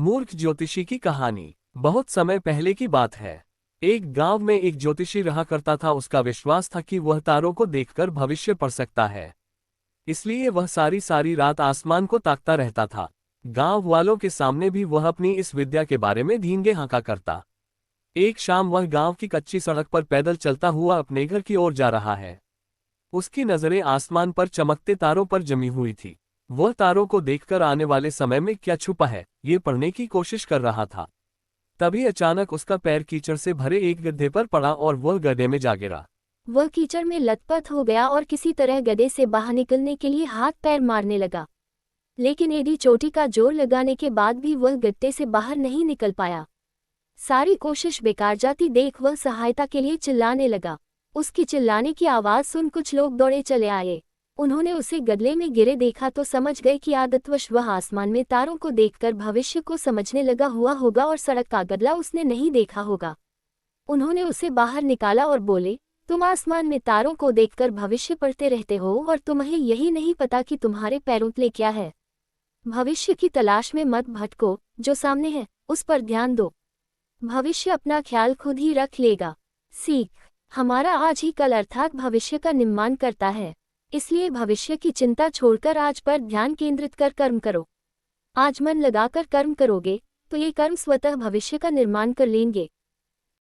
मूर्ख ज्योतिषी की कहानी। बहुत समय पहले की बात है। एक गांव में एक ज्योतिषी रहा करता था। उसका विश्वास था कि वह तारों को देखकर भविष्य पढ़ सकता है। इसलिए वह सारी सारी रात आसमान को ताकता रहता था। गांव वालों के सामने भी वह अपनी इस विद्या के बारे में धींगे हाँका करता। एक शाम वह गांव की कच्ची सड़क पर पैदल चलता हुआ अपने घर की ओर जा रहा है। उसकी नजरें आसमान पर चमकते तारों पर जमी हुई थी। वह तारों को देखकर आने वाले समय में क्या छुपा है, ये पढ़ने की कोशिश कर रहा था। तभी अचानक उसका पैर कीचड़ से भरे एक गड्ढे पर पड़ा और वह गड्ढे में जा गिरा। वह कीचड़ में लथपथ हो गया और किसी तरह गड्ढे से बाहर निकलने के लिए हाथ पैर मारने लगा। लेकिन एडी चोटी का जोर लगाने के बाद भी वह गड्ढे से बाहर नहीं निकल पाया। सारी कोशिश बेकार जाती देख वह सहायता के लिए चिल्लाने लगा। उसकी चिल्लाने की आवाज़ सुन कुछ लोग दौड़े चले आए। उन्होंने उसे गड्ढे में गिरे देखा तो समझ गए कि आदतवश वह आसमान में तारों को देखकर भविष्य को समझने लगा हुआ होगा और सड़क का गड्ढा उसने नहीं देखा होगा। उन्होंने उसे बाहर निकाला और बोले, तुम आसमान में तारों को देखकर भविष्य पढ़ते रहते हो और तुम्हें यही नहीं पता कि तुम्हारे पैरों तले क्या है। भविष्य की तलाश में मत भटको, जो सामने है उस पर ध्यान दो। भविष्य अपना ख्याल खुद ही रख लेगा। सीख, हमारा आज ही कल अर्थात भविष्य का निर्माण करता है। इसलिए भविष्य की चिंता छोड़कर आज पर ध्यान केंद्रित कर कर्म करो। आज मन लगाकर कर्म करोगे तो ये कर्म स्वतः भविष्य का निर्माण कर लेंगे।